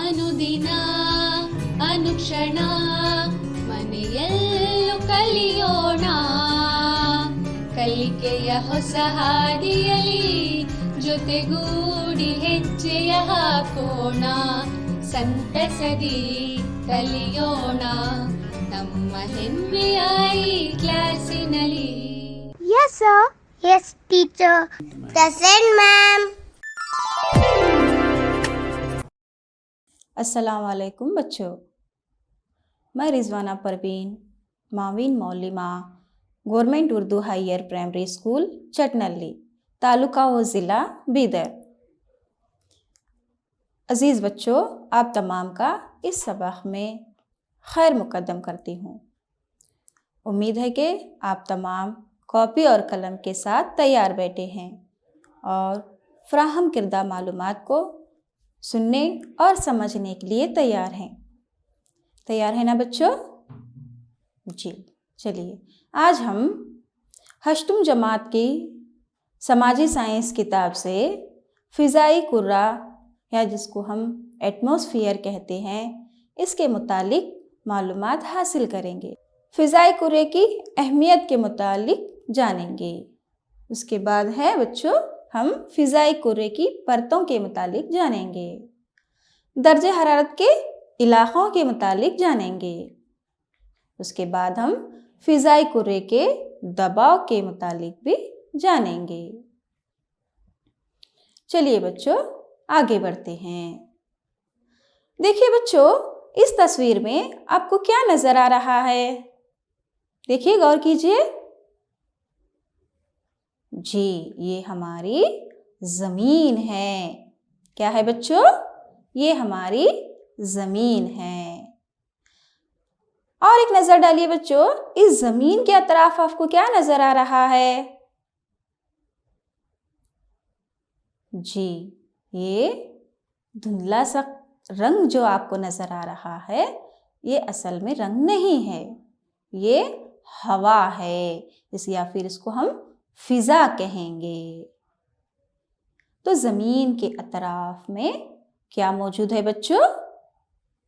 ಅನುದಿನ ಅನುಕ್ಷಣ ಮನೆಯಲ್ಲೂ ಕಲಿಯೋಣ ಕಲಿಕೆಯ ಹೊಸ ಹಾದಿಯಲಿ ಜೊತೆಗೂಡಿ ಹೆಜ್ಜೆಯ ಹಾಕೋಣ ಸಂತಸದಿ ಕಲಿಯೋಣ ನಮ್ಮ ಹೆಮ್ಮೆಯ ಈ ಕ್ಲಾಸಿನಲ್ಲಿ. Yes, sir. Yes, teacher. Present, ma'am. अस्सलाम वालेकुम बच्चों, मैं रिजवाना परवीन मावीन मौलिमा government Urdu higher primary school Chatnalli taluka व ज़िला बीदर। अज़ीज़ बच्चों, आप तमाम का इस सबक में खैर मुकद्दम करती हूँ। उम्मीद है कि आप तमाम कॉपी और कलम के साथ तैयार बैठे हैं और फ्राहम किरदा मालूमात को सुनने और समझने के लिए तैयार हैं। तैयार है ना बच्चों? जी, चलिए आज हम हश्तम जमात की समाजी साइंस किताब से फ़िज़ाई कुर्रा या जिसको हम एटमॉस्फेयर कहते हैं इसके मुतालिक मालूमात हासिल करेंगे। फ़िज़ाई कुर्रे की अहमियत के मुतालिक जानेंगे। उसके बाद है बच्चों हम फ़िज़ाई कुर्रे की परतों के मुतालिक जानेंगे। दर्जे हरारत के इलाक़ों के मुतालिक जानेंगे। उसके बाद हम फ़िज़ाई कुर्रे के दबाव के मुतालिक भी जानेंगे। चलिए बच्चों आगे बढ़ते हैं। देखिए बच्चों, इस तस्वीर में आपको क्या नज़र आ रहा है? देखिए, गौर कीजिए। जी, ये हमारी ज़मीन है। क्या है बच्चों? ये हमारी ज़मीन है। और एक नज़र डालिए बच्चों, इस ज़मीन के अतराफ आपको क्या नज़र आ रहा है? जी, ये धुंधला सा रंग जो आपको नज़र आ रहा है ये असल में रंग नहीं है, ये हवा है। या फिर इसको हम फ़िज़ा कहेंगे। तो ज़मीन के अतराफ में क्या मौजूद है बच्चों?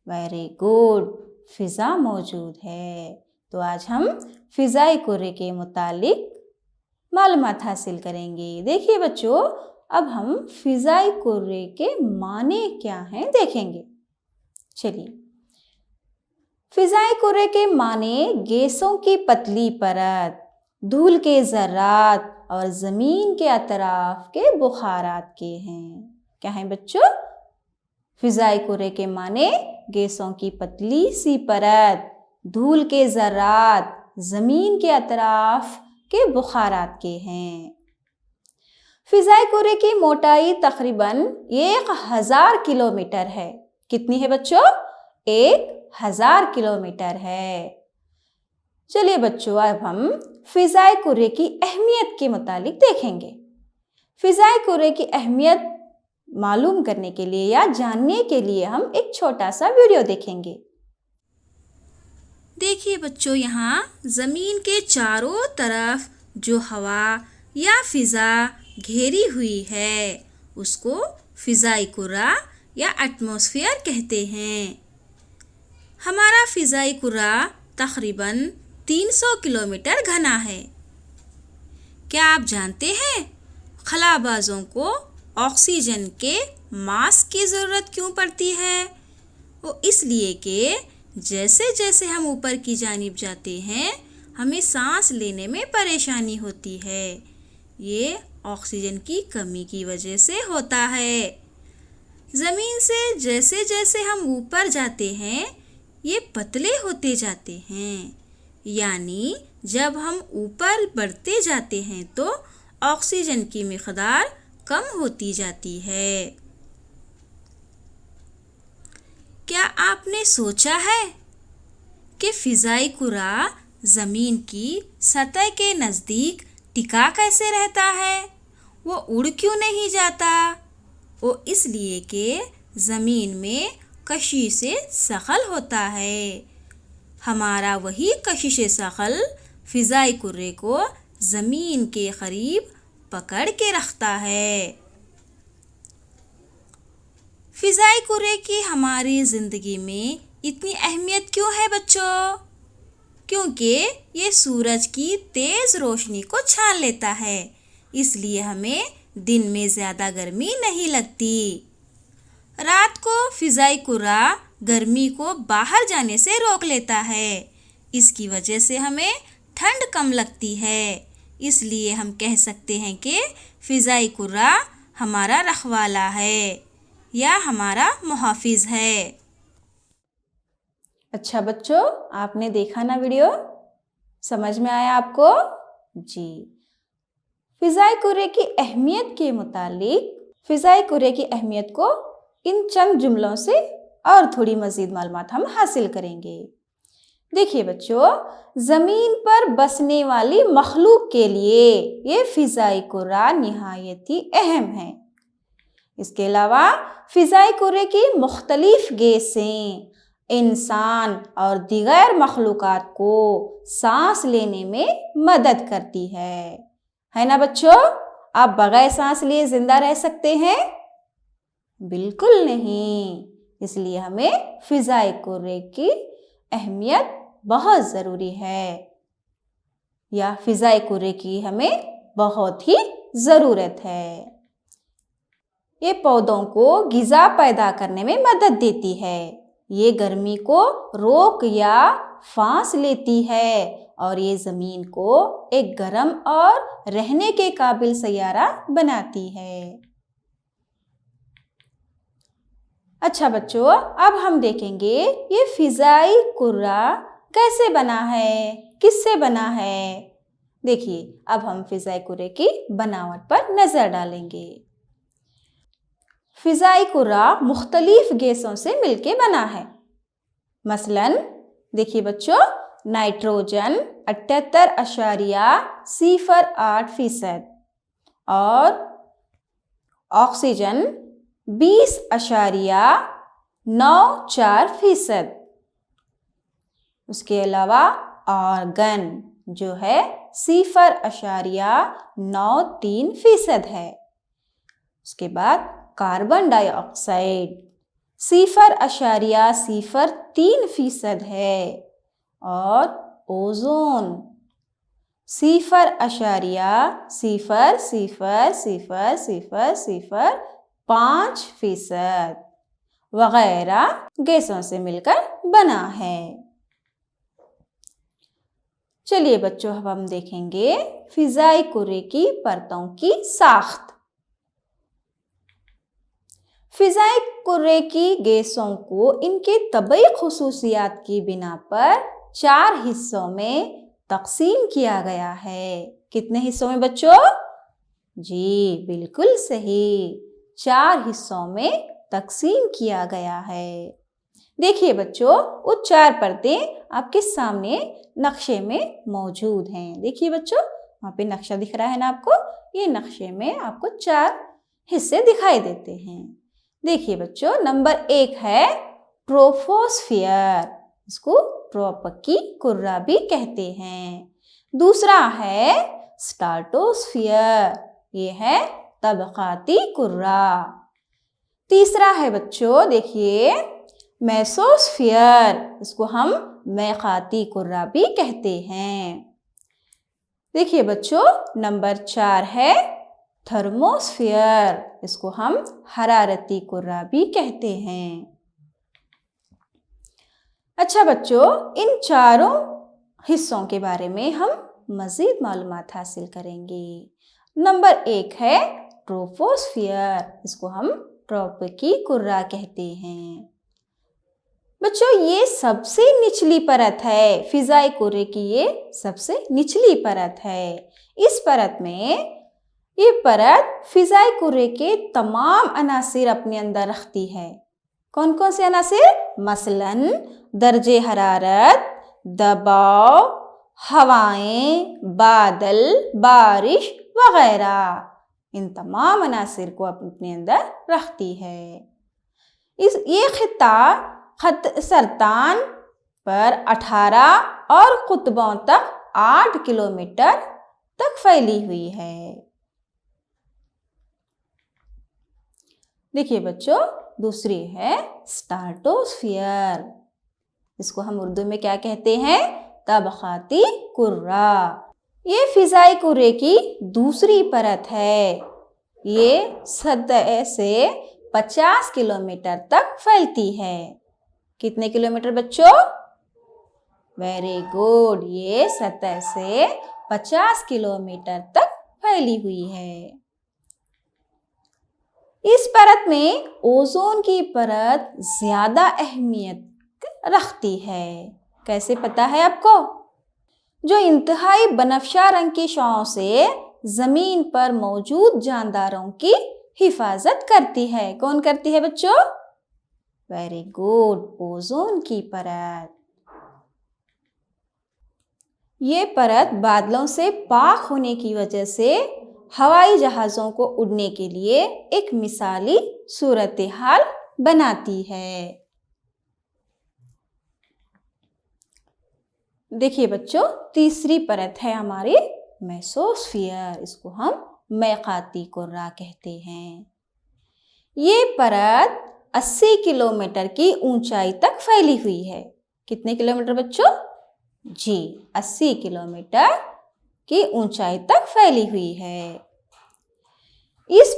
वेरी गुड, फ़िज़ा मौजूद है। तो आज हम फ़िज़ाई कुर्रे के मुतालिक मालूमात हासिल करेंगे। देखिए बच्चों, अब हम फ़िज़ाई कुर्रे के माने क्या हैं देखेंगे। चलिए, फ़िज़ाई कुर्रे के माने गैसों की पतली परत, धूल के ज़र्रात और ज़मीन के अतराफ के बुखारात के हैं। क्या हैं बच्चों? फ़िज़ाई कुर्रे के माने गैसों की पतली सी परत, धूल के ज़र्रात, ज़मीन के अतराफ के बुखारात के हैं। फ़िज़ाई कुर्रे की मोटाई तकरीबन 1000 किलोमीटर है। कितनी है बच्चों? 1000 किलोमीटर है। चलिए बच्चों, अब हम फ़िज़ाई कुर्रे की अहमियत के मुतालिक देखेंगे। फ़िज़ाई कुर्रे की अहमियत मालूम करने के लिए या जानने के लिए हम एक छोटा सा वीडियो देखेंगे। देखिए बच्चों, यहाँ ज़मीन के चारों तरफ जो हवा या फ़िज़ा घेरी हुई है उसको फ़िज़ाई कुर्रा या एटमॉस्फेयर कहते हैं। हमारा फ़िज़ाई कुर्रा तकरीबन 300 किलोमीटर घना है। क्या आप जानते हैं खलाबाजों को ऑक्सीजन के मास्क की ज़रूरत क्यों पड़ती है? वो इसलिए कि जैसे जैसे हम ऊपर की जानिब जाते हैं हमें सांस लेने में परेशानी होती है। ये ऑक्सीजन की कमी की वजह से होता है। ज़मीन से जैसे जैसे हम ऊपर जाते हैं ये पतले होते जाते हैं, यानी जब हम ऊपर बढ़ते जाते हैं तो ऑक्सीजन की मिक़दार कम होती जाती है। क्या आपने सोचा है कि फ़िज़ाई कुर्रा ज़मीन की सतह के नज़दीक टिका कैसे रहता है? वो उड़ क्यों नहीं जाता? वो इसलिए कि ज़मीन में कशिश सक़ल होता है। हमारा वही कशिश सक़ल फ़िज़ाई कुर्रे को ज़मीन के करीब पकड़ के रखता है। फ़िज़ाई कुर्रे की हमारी ज़िंदगी में इतनी अहमियत क्यों है बच्चों? क्योंकि ये सूरज की तेज़ रोशनी को छान लेता है, इसलिए हमें दिन में ज़्यादा गर्मी नहीं लगती। रात को फ़िज़ाई कुर्रा गर्मी को बाहर जाने से रोक लेता है। इसकी वजह से हमें ठंड कम लगती है। इसलिए हम कह सकते हैं कि फ़िज़ाई कुर्रा हमारा रखवाला है या हमारा मुहाफ़िज़ है। अच्छा बच्चों, आपने देखा ना वीडियो? समझ में आया आपको? जी। फ़िज़ाई कुर्रे की अहमियत के मुतालिक फ़िज़ाई कुर्रे की अहमियत को इन चंद जुमलों से और थोड़ी मज़ीद मालूमात हम हासिल करेंगे। देखिए बच्चों, ज़मीन पर बसने वाली मखलूक के लिए ये फ़िज़ाई कुर्रा निहायत ही अहम है। इसके अलावा फ़िज़ाई कुर्रे की मुख्तलिफ गैसें इंसान और दीगर मखलूक़ात को सांस लेने में मदद करती है ना बच्चों? आप बगैर सांस लिए ज़िंदा रह सकते हैं? बिल्कुल नहीं। इसलिए हमें फ़िज़ाई कुर्रे की अहमियत बहुत ज़रूरी है या फ़िज़ाई कुर्रे की हमें बहुत ही ज़रूरत है। ये पौधों को ग़िज़ा पैदा करने में मदद देती है। ये गर्मी को रोक या फांस लेती है और ये ज़मीन को एक गर्म और रहने के काबिल सैयारा बनाती है। अच्छा बच्चों, अब हम देखेंगे ये फ़िज़ाई कुर्रा कैसे बना है, किससे बना है। देखिए, अब हम फ़िज़ाई कुर्रे की बनावट पर नज़र डालेंगे। फ़िज़ाई कुर्रा मुख्तलिफ गैसों से मिलके बना है। मसलन देखिए बच्चों, नाइट्रोजन 78.08% और ऑक्सीजन 20.94%। उसके अलावा आर्गन जो है 0.93% है। उसके बाद कार्बन डाइऑक्साइड 0.03% है और ओजोन 0.00005% वगैरह गैसों से मिलकर बना है। चलिए बच्चों, अब हम देखेंगे फ़िज़ाई कुर्रे की परतों की साख्त। फ़िज़ाई कुर्रे की गैसों को इनके तबई खुसूसियात की बिना पर 4 हिस्सों में तकसीम किया गया है। कितने हिस्सों में बच्चों? जी बिल्कुल सही, 4 हिस्सों में तकसीम किया गया है। देखिए बच्चों, वो 4 परतें आपके सामने नक्शे में मौजूद हैं। देखिए बच्चों, वहाँ पे नक्शा दिख रहा है ना आपको? ये नक्शे में आपको 4 हिस्से दिखाई देते हैं। देखिए बच्चों, नंबर 1 है ट्रोपोस्फियर, इसको ट्रोपकी कुर्रा भी कहते हैं। दूसरा है स्ट्राटोस्फियर, ये है तबकाती कुर्रा। तीसरा है बच्चों, देखिए मेसोस्फियर, इसको हम मैखाती कुर्रा भी कहते हैं। देखिए बच्चों, नंबर 4 है थर्मोस्फियर, इसको हम हरारती कुर्रा भी कहते हैं। अच्छा बच्चों, इन चारों हिस्सों के बारे में हम मज़ीद मालूमात हासिल करेंगे। नंबर 1 है ट्रोपोस्फियर, इसको हम ट्रोपकी कुर्रा कहते हैं। बच्चों, ये सबसे निचली परत है, फ़िज़ाई कुर्रे की ये सबसे निचली परत है। इस परत में ये परत फ़िज़ाई कुर्रे के तमाम अनासिर अपने अंदर रखती है। कौन कौन से अनासिर? मसलन दर्जे हरारत, दबाव, हवाएं, बादल, बारिश वगैरह, इन तमाम अनासिर को अपने अंदर रखती है। ये खित्ता खत सरतान पर 18 और कुतबों तक 8 किलोमीटर तक फैली हुई है। देखिए बच्चों, दूसरी है स्ट्रेटोस्फीयर। इसको हम उर्दू में क्या कहते हैं? तबक़ाती कुर्रा। ये फिज़ाई कुर्रे की दूसरी परत है। ये सतह से 50 किलोमीटर तक फैलती है। कितने किलोमीटर बच्चों? Very good. ये सतह से 50 किलोमीटर तक फैली हुई है। इस परत में ओजोन की परत ज्यादा अहमियत रखती है। कैसे पता है आपको? जो इंतहाई बनफशा रंग की शॉं से जमीन पर मौजूद जानदारों की हिफाजत करती है। कौन करती है बच्चों? वेरी गुड, ओजोन की परत। ये परत बादलों से पाक होने की वजह से हवाई जहाज़ों को उड़ने के लिए एक मिसाली सूरत हाल बनाती है। देखिए बच्चों, तीसरी परत है हमारी मेसोस्फीयर। इसको हम मैकाती कुर्रा कहते हैं। ये परत 80 किलोमीटर की ऊंचाई तक फैली हुई है। कितने किलोमीटर बच्चों? जी, 80 किलोमीटर की ऊंचाई तक फैली हुई है। इस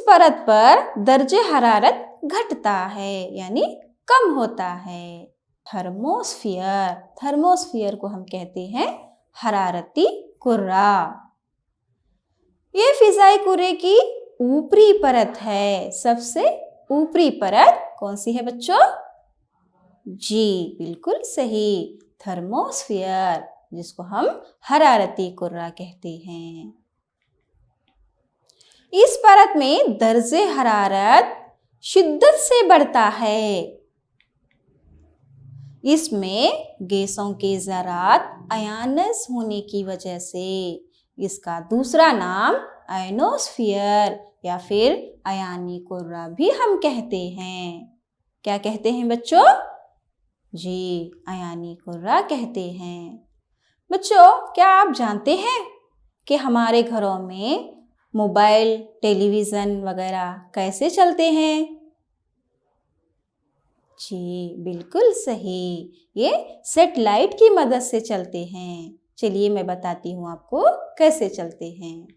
परत पर दर्जे हरारत घटता है, यानी कम होता है। थर्मोस्फीयर को हम कहते हैं हरारती कुर्रा। ये फिज़ाई कुर्रे की ऊपरी परत है। सबसे ऊपरी परत कौन सी है बच्चों? जी, बिल्कुल सही, थर्मोस्फीयर, जिसको हम हरारती कुर्रा कहते हैं। इस परत में दर्जे हरारत शिद्दत से बढ़ता है। इसमें गैसों के ज़रात अयानस होने की वजह से इसका दूसरा नाम आयनोस्फीयर या फिर अयानी कुर्रा भी हम कहते हैं। क्या कहते हैं बच्चों? जी, अयानी कुर्रा कहते हैं। बच्चों, क्या आप जानते हैं कि हमारे घरों में मोबाइल, टेलीविज़न वगैरह कैसे चलते हैं? जी, बिल्कुल सही, ये सेटेलाइट की मदद से चलते हैं। चलिए मैं बताती हूँ आपको कैसे चलते हैं।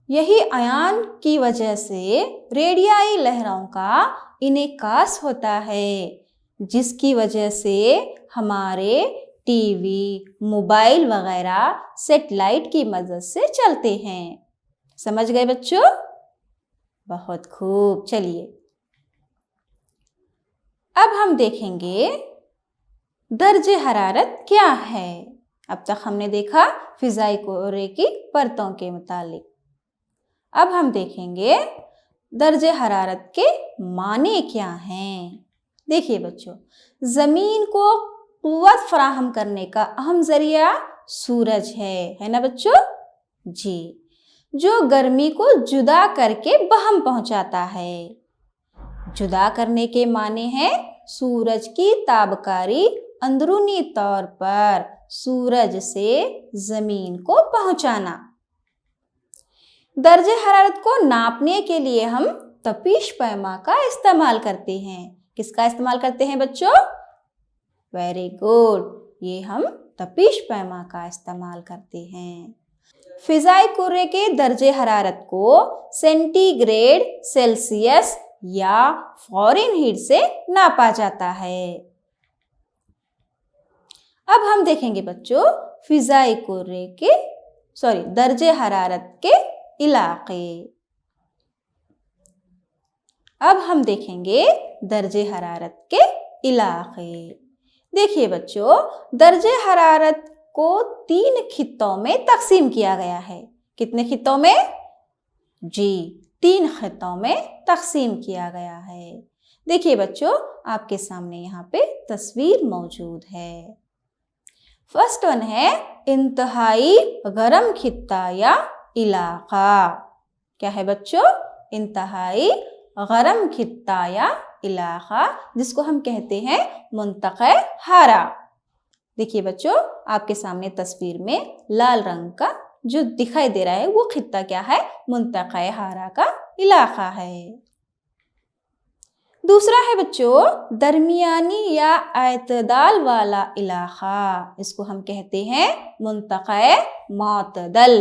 यही अयान की वजह से रेडियाई लहरों का इनेकास होता है, जिसकी वजह से हमारे टीवी, मोबाइल वगैरह सेटेलाइट की मदद से चलते हैं। समझ गए बच्चों? बहुत खूब। चलिए अब हम देखेंगे दर्जे हरारत क्या है। अब तक हमने देखा फिज़ाई कुर्रे की परतों के मुतालिक। अब हम देखेंगे दर्जे हरारत के माने क्या हैं। देखिए बच्चों, ज़मीन को क़ुव्वत फराहम करने का अहम ज़रिया सूरज है ना बच्चों? जी, जो गर्मी को जुदा करके बहम पहुंचाता है। जुदा करने के माने हैं सूरज की ताबकारी अंदरूनी तौर पर सूरज से ज़मीन को पहुंचाना। दर्जे हरारत को नापने के लिए हम तपिश पैमा का इस्तेमाल करते हैं। किसका इस्तेमाल करते हैं बच्चों? वेरी गुड, ये हम तपिश पैमा का इस्तेमाल करते हैं। फिज़ाई कुर्रे के दर्जे हरारत को सेंटीग्रेड, सेल्सियस या फ़ारेनहीट से नापा जाता है। अब हम देखेंगे बच्चों फिज़ाई कुर्रे के दर्जे हरारत के इलाके। अब हम देखेंगे दर्जे हरारत के इलाके। देखिए बच्चों, दर्जे हरारत को 3 खित्तों में तकसीम किया गया है। कितने खित्तों में? जी, 3 खित्तों में तकसीम किया गया है। देखिए बच्चों, आपके सामने यहाँ पे तस्वीर मौजूद है। फर्स्ट वन है इंतहाई गरम खित्ता या इलाका। क्या है बच्चों? इंतहाई गरम खित्ता या इलाका, जिसको हम कहते हैं मुंतक़े हारा। देखिए बच्चों, आपके सामने तस्वीर में लाल रंग का जो दिखाई दे रहा है वो खित्ता क्या है? मुंतक़े हारा का इलाका है। दूसरा है बच्चों दरमियानी या एतदाल वाला इलाका, इसको हम कहते हैं मुंतक़े मोतदल।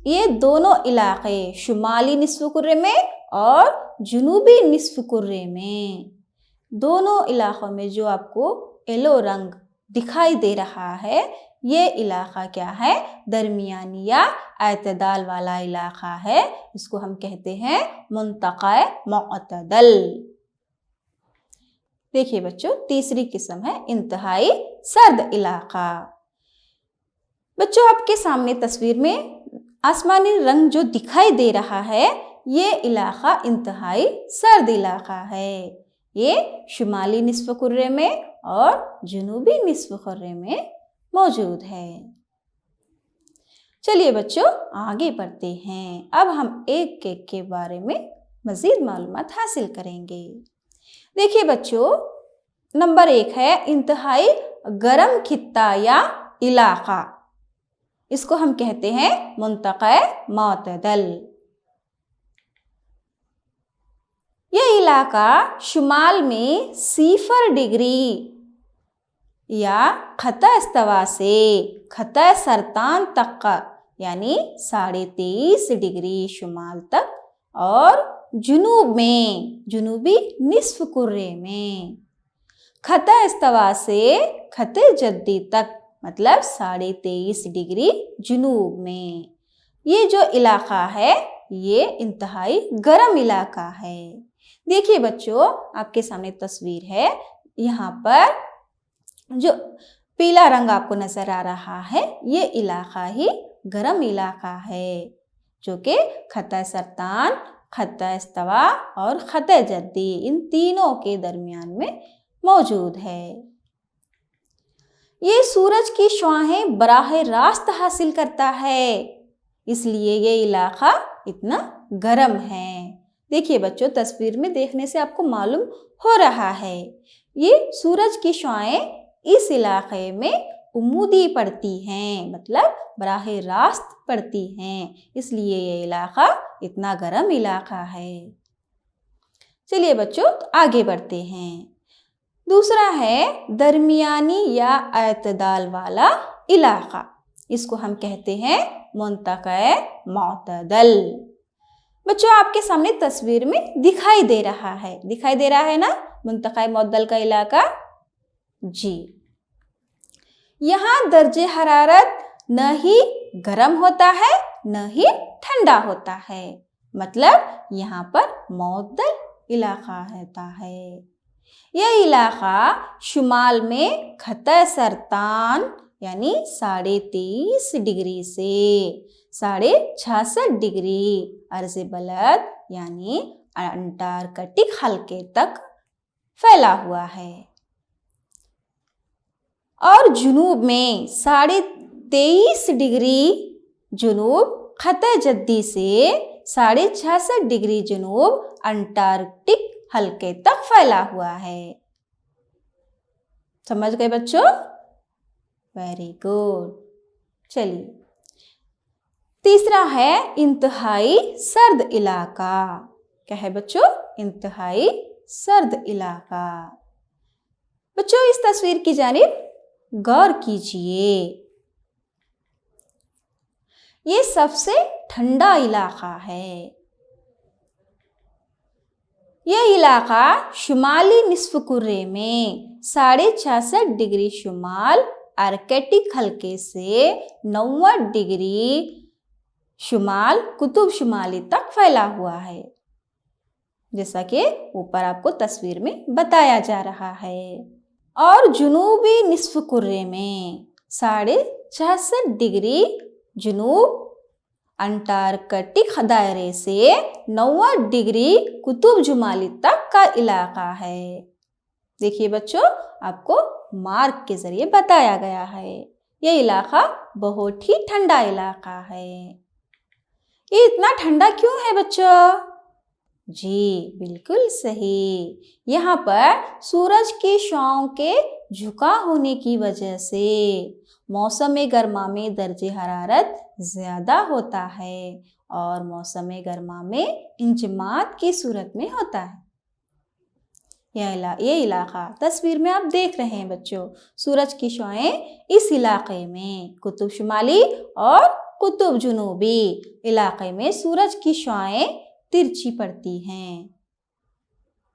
ये दोनों इलाके शुमाली निस्फ़ कुर्रे में और जुनूबी निस्फ़ कुर्रे में, दोनों इलाकों में जो आपको येलो रंग दिखाई दे रहा है, ये इलाका क्या है? दरमियानी या एतदाल वाला इलाका है। इसको हम कहते हैं मुंतक़े मोतदल। देखिए बच्चों, तीसरी किस्म है इंतहाई सर्द इलाका। बच्चों, आपके सामने तस्वीर में आसमानी रंग जो दिखाई दे रहा है, ये इलाका इंतहाई सर्द इलाका है। ये शुमाली निस्फ़ कुर्रे में और जुनूबी निस्फ़ कुर्रे में मौजूद है। चलिए बच्चों, आगे बढ़ते हैं। अब हम एक एक के बारे में मज़ीद मालूमात हासिल करेंगे। देखिए बच्चों, नंबर 1 है इंतहाई गर्म खित्ता या इलाका, इसको हम कहते हैं मुंतक़े मोतदल। यह इलाका शुमाल में 0 डिग्री या खता इस्तवा से खता सरतान तक का यानी 23.5 डिग्री शुमाल तक और जुनूब में जुनूबी निस्फ़ कुर्रे में खता इस्तवा से खते जद्दी तक मतलब 23.5 डिग्री जुनूब में। ये जो इलाका है ये इंतहाई गर्म इलाका है। देखिए बच्चों, आपके सामने तस्वीर है, यहाँ पर जो पीला रंग आपको नजर आ रहा है, ये इलाका ही गर्म इलाका है, जो कि खता सरतान, खता इस्तवा और खता जद्दी इन तीनों के दरमियान में मौजूद है। ये सूरज की शुआएं बराह रास्त हासिल करता है, इसलिए ये इलाका इतना गर्म है। देखिए बच्चों, तस्वीर में देखने से आपको मालूम हो रहा है, ये सूरज की शुआएं इस इलाके में उमूदी पड़ती हैं, मतलब बराह रास्त पड़ती हैं, इसलिए ये इलाका इतना गर्म इलाका है। चलिए बच्चों, आगे बढ़ते हैं। दूसरा है दरमियानी या एतदाल वाला इलाका, इसको हम कहते हैं मुंतक़े मोतदल। बच्चों, आपके सामने तस्वीर में दिखाई दे रहा है ना मुंतक़े मोतदल का इलाका जी। यहाँ दर्जे हरारत न ही गर्म होता है न ही ठंडा होता है, मतलब यहाँ पर मोतदल इलाका रहता है। यह इलाका शुमाल में खता सरतान यानी 23.5 डिग्री से 66.5 डिग्री अर्ज़ बलद यानी अंटार्कटिक हल्के तक फैला हुआ है और जुनूब में 23.5 डिग्री जुनूब खता जद्दी से 66.5 डिग्री जुनूब अंटार्कटिक हल्के तक फैला हुआ है। समझ गए बच्चों? Very good. चलिए, तीसरा है इंतहाई सर्द इलाका। क्या है बच्चों? इंतहाई सर्द इलाका। बच्चों, इस तस्वीर की जानिब गौर कीजिए। ये सबसे ठंडा इलाका है। यह इलाका शुमाली निस्फ़ कुर्रे में 66.5 डिग्री शुमाल आर्कटिक हल्के से 90 डिग्री शुमाल कुतुब शुमाली तक फैला हुआ है, जैसा कि ऊपर आपको तस्वीर में बताया जा रहा है। और जुनूबी निस्फ़ कुर्रे में 66.5 डिग्री जुनूब अंटार्कटिक दायरे से 90 डिग्री कुतुब शुमाली तक का इलाका है। देखिए बच्चों, आपको मार्क के जरिए बताया गया है, यह इलाका बहुत ही ठंडा इलाका है। ये इतना ठंडा क्यों है बच्चों? जी बिल्कुल सही। यहाँ पर सूरज की शुआओं के झुका होने की वजह से मौसम गर्मा में दर्जे हरारत ज़्यादा होता है और मौसम गर्मा में इंजमाद की सूरत में होता है। ये इलाका तस्वीर में आप देख रहे हैं बच्चों, सूरज की शुआएं इस इलाके में कुतुब शुमाली और कुतुब जुनूबी इलाके में सूरज की शुआएं तिरछी पड़ती हैं।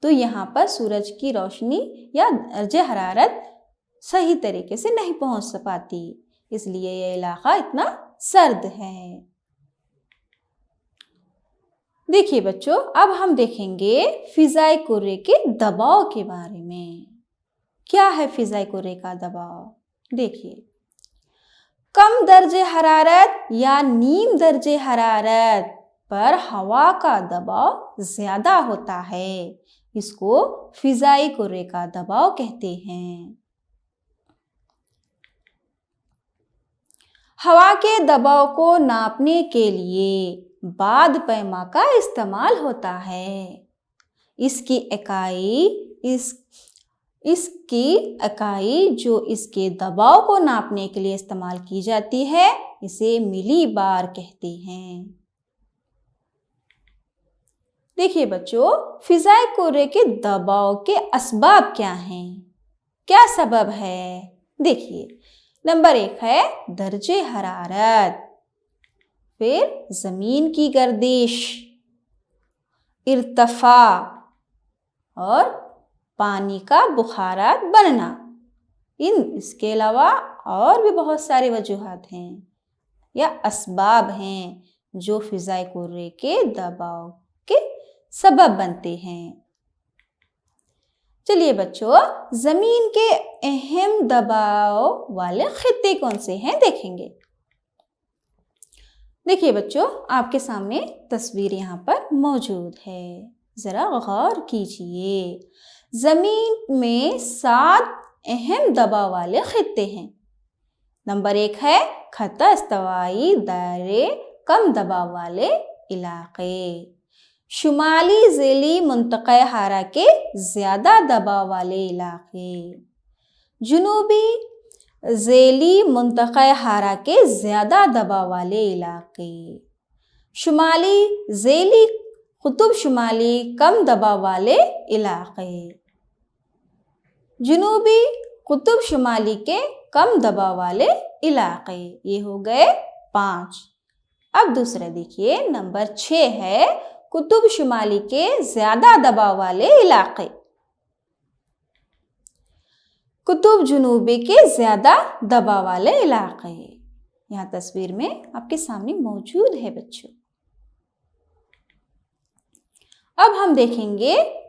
तो यहाँ पर सूरज की रोशनी या दर्जे हरारत सही तरीके से नहीं पहुंच पाती, इसलिए यह इलाका इतना सर्द है। देखिए बच्चों, अब हम देखेंगे फिजाए कुर्रे के दबाव के बारे में। क्या है फिजाए कुर्रे का दबाव? देखिए, कम दर्जे हरारत या नीम दर्जे हरारत पर हवा का दबाव ज्यादा होता है, इसको फिजाए कुर्रे का दबाव कहते हैं। हवा के दबाव को नापने के लिए बाद पैमा का इस्तेमाल होता है। इसकी इकाई जो इसके दबाव को नापने के लिए इस्तेमाल की जाती है, इसे मिली बार कहते हैं। देखिए बच्चों, फिजाए कुर्रे के दबाव के असबाब क्या हैं? क्या सबब है? देखिए, नंबर 1 है दर्जे हरारत, फिर जमीन की गर्दिश, इर्तफा और पानी का बुखारात बनना। इसके अलावा और भी बहुत सारे वजूहात हैं या असबाब हैं जो फिजाए कुर्रे के दबाव के सबब बनते हैं। चलिए बच्चों, जमीन के अहम दबाव वाले खित्ते कौन से हैं देखेंगे। देखिए बच्चों, आपके सामने तस्वीर यहाँ पर मौजूद है, जरा गौर कीजिए। जमीन में 7 अहम दबाव वाले खित्ते हैं। नंबर 1 है खता इस्तवाई दायरे कम दबाव वाले इलाके, शुमाली ज़ेली मुंतक़े हारा के ज़्यादा दबाव वाले इलाके, जुनूबी ज़ेली मुंतक़े हारा के ज़्यादा दबाव वाले इलाके, शुमाली ज़ेली कुतुब शुमाली कम दबाव वाले इलाके, जुनूबी कुतुब शुमाली के कम दबाव वाले इलाके। ये हो गए 5। अब दूसरा देखिए, नंबर 6 है कुतुब शुमाली के ज़्यादा दबाव वाले इलाके, कुतुब जुनूबी के ज़्यादा दबाव वाले इलाके। यहाँ तस्वीर में आपके सामने मौजूद है बच्चों। अब हम देखेंगे,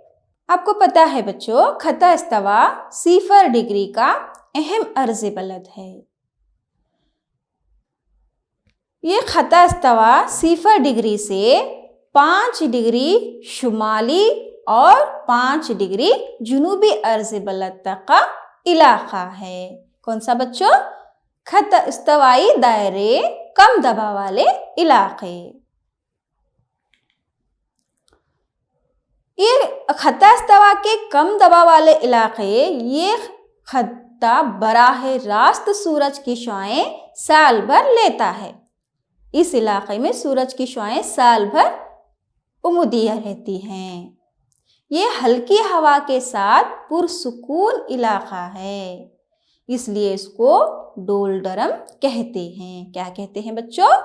आपको पता है बच्चों, खता इस्तवा 0 डिग्री का अहम अर्ज़ बलद है। ये खता इस्तवा 0 डिग्री से 5 डिग्री शुमाली और 5 डिग्री जुनूबी अर्ज़ बलद तक का इलाका है। कौन सा बच्चों? खता इस्तवाई दायरे कम दबाव वाले इलाके। ये खता इस्तवा के कम दबाव वाले इलाके, ये खत्ता बराह रास्त सूरज की शुआएं साल भर लेता है। इस इलाके में सूरज की शुआएं साल भर उमुदिया रहती हैं। ये हल्की हवा के साथ पुरसुकून इलाका है, इसलिए इसको डोलड्रम कहते हैं। क्या कहते हैं बच्चों?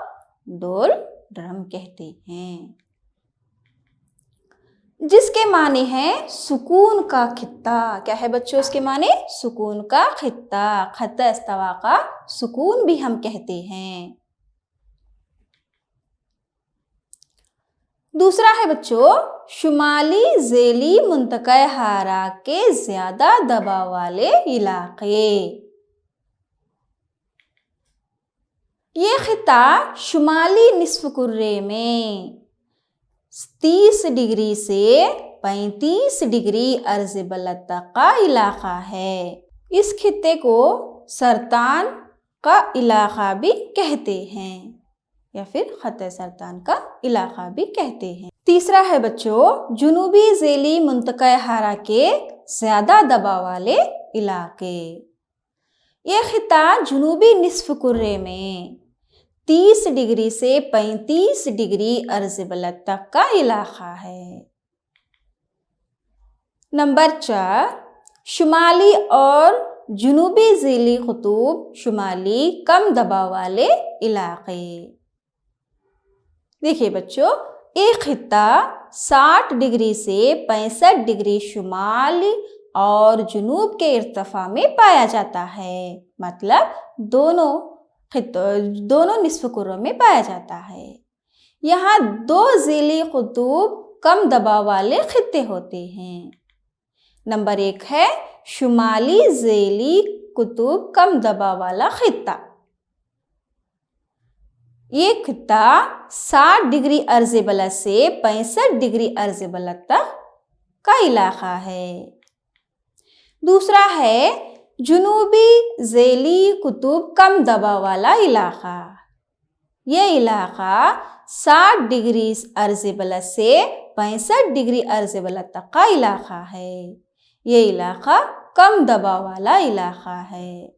डोलड्रम कहते हैं, जिसके माने हैं सुकून का खित्ता। क्या है बच्चों इसके माने? सुकून का खित्ता। खत्ता इस्तवा का सुकून भी हम कहते हैं। दूसरा है बच्चों शुमाली ज़ेली मुंतक़े हारा के ज़्यादा दबाव वाले इलाके। ये खित्ता शुमाली निस्फ़ कुर्रे में 30 डिग्री से 35 डिग्री अर्ज़ बलद तक का इलाका है। इस खित्ते को सरतान का इलाका भी कहते हैं या फिर खत्ते सरतान का इलाका भी कहते हैं। तीसरा है बच्चों जुनूबी ज़ेली मुंतक़े हारा के ज़्यादा दबाव वाले इलाके। ये खित्ता जुनूबी निस्फ़ कुर्रे में 30 डिग्री से 35 डिग्री अर्ज़ बलद तक का इलाका है। नंबर 4, शुमाली और जुनूबी ज़ीली क़ुतूब शुमाली कम दबाव वाले इलाक़े। देखिए बच्चों, एक खित्ता 60 डिग्री से 65 डिग्री शुमाली और जुनूब के इर्तिफ़ा में पाया जाता है। मतलब दोनों निस्फ़ कुर्रों में पाया जाता है। यहाँ 2 ज़ीली क़ुतूब कम दबाव वाले खित्ते होते हैं। नंबर 1 है शुमाली ज़ीली क़ुतूब कम दबाव वाला खित्ता। ये खित्ता 60 डिग्री अर्ज़ बलद से 65 डिग्री अर्ज़ बलद तक का इलाक़ा है। दूसरा है जुनूबी ज़ीली क़ुतूब कम दबाव वाला इलाक़ा। ये इलाक़ा 60 डिग्री अर्ज़ बलद से 65 डिग्री अर्ज़ बलद तक का इलाक़ा है। ये इलाक़ा कम दबाव वाला इलाक़ा है।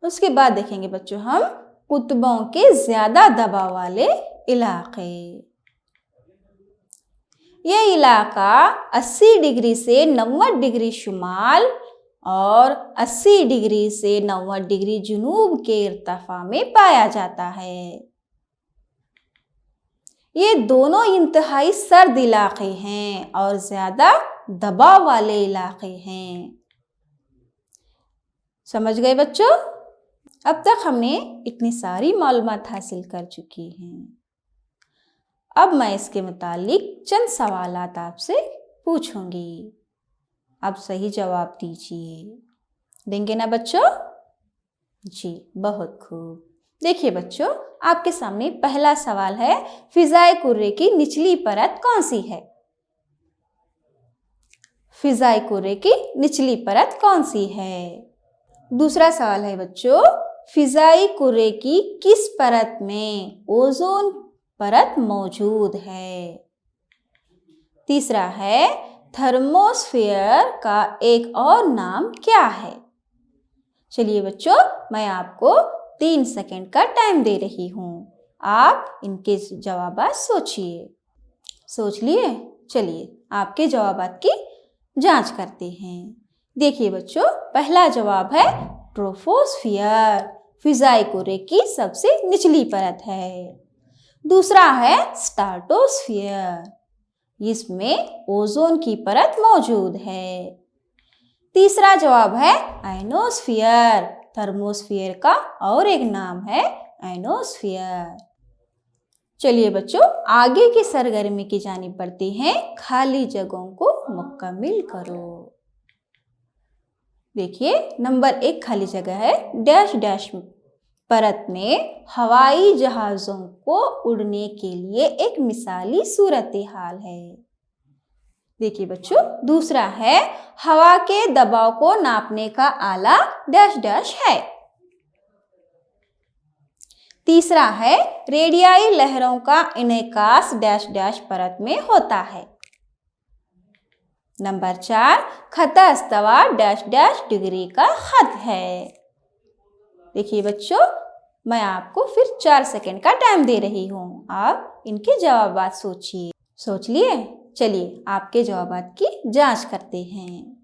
उसके बाद देखेंगे बच्चों हम कुतुबों के ज़्यादा दबाव वाले इलाक़े। ये इलाक़ा 80 डिग्री से 90 डिग्री शुमाल और 80 डिग्री से 90 डिग्री जुनूब के इर्तिफ़ा में पाया जाता है। ये दोनों इंतहाई सर्द इलाक़े हैं और ज़्यादा दबाव वाले इलाक़े हैं। समझ गए बच्चों? अब तक हमने इतनी सारी मालूमात हासिल कर चुकी हैं। अब मैं इसके मुतालिक चंद सवालात आपसे पूछूंगी। आप सही जवाब दीजिए। देंगे ना बच्चों? जी, बहुत खूब। देखिए बच्चों, आपके सामने पहला सवाल है, फ़िज़ाए कुर्रे की निचली परत कौन सी है? फ़िज़ाए कुर्रे की निचली परत कौन सी है? दूसरा सवाल है बच्चों, फ़िज़ाए कुर्रे की किस परत में ओज़ोन परत मौजूद है? तीसरा है, थर्मोस्फीयर का एक और नाम क्या है? चलिए बच्चों, मैं आपको 3 सेकंड का टाइम दे रही हूँ। आप इनके जवाब सोचिए। सोच लिए? चलिए आपके जवाबात की जांच करते हैं। देखिए बच्चों, पहला जवाब है ट्रोपोस्फियर, फ़िज़ाए कुर्रे की सबसे निचली परत है। दूसरा है स्ट्रेटोस्फियर, इसमें ओज़ोन की परत मौजूद है। तीसरा जवाब है आयनोस्फीयर, थर्मोस्फीयर का और एक नाम है आयनोस्फीयर। चलिए बच्चों, आगे की सरगर्मी की जानिब बढ़ते हैं। खाली जगहों को मुकम्मिल करो। देखिए, नंबर 1 खाली जगह है, डैश डैश परत में हवाई जहाज़ों को उड़ने के लिए एक मिसाली सूरत हाल है। देखिए बच्चों, दूसरा है हवा के दबाव को नापने का आला डैश डैश है। तीसरा है रेडियाई लहरों का इनेकास डैश डैश परत में होता है। नंबर 4, खता अस्तवा डैश डैश डिग्री का खत है। देखिए बच्चों, मैं आपको फिर 4 सेकंड का टाइम दे रही हूँ। आप इनके जवाब सोचिए। सोच लिए? चलिए आपके जवाबात की जांच करते हैं।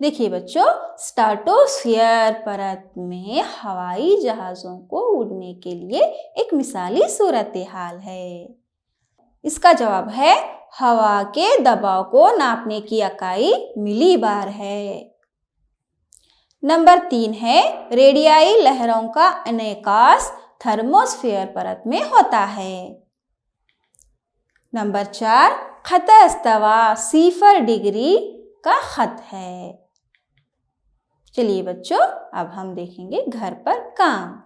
देखिए बच्चों, स्ट्रेटोस्फीयर परत में हवाई जहाज़ों को उड़ने के लिए एक मिसाली सूरत हाल है। इसका जवाब है हवा के दबाव को नापने की इकाई मिलीबार है। नंबर 3 है रेडियाई लहरों का इनेकास थर्मोस्फीयर परत में होता है। नंबर 4, खता अस्तवा 0 डिग्री का खत है। चलिए बच्चों, अब हम देखेंगे घर पर काम।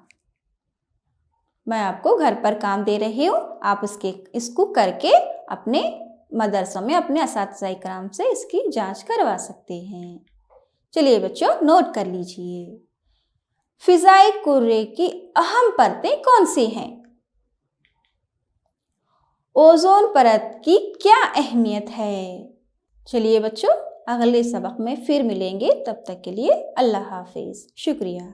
मैं आपको घर पर काम दे रही हूँ। आप इसको करके अपने मदरसों में अपने असातिज़ा इकराम से इसकी जांच करवा सकते हैं। चलिए बच्चों, नोट कर लीजिए। फ़िज़ाए कुर्रे की अहम परतें कौन सी हैं? ओज़ोन परत की क्या अहमियत है? चलिए बच्चों, अगले सबक में फिर मिलेंगे। तब तक के लिए अल्लाह हाफिज़। शुक्रिया।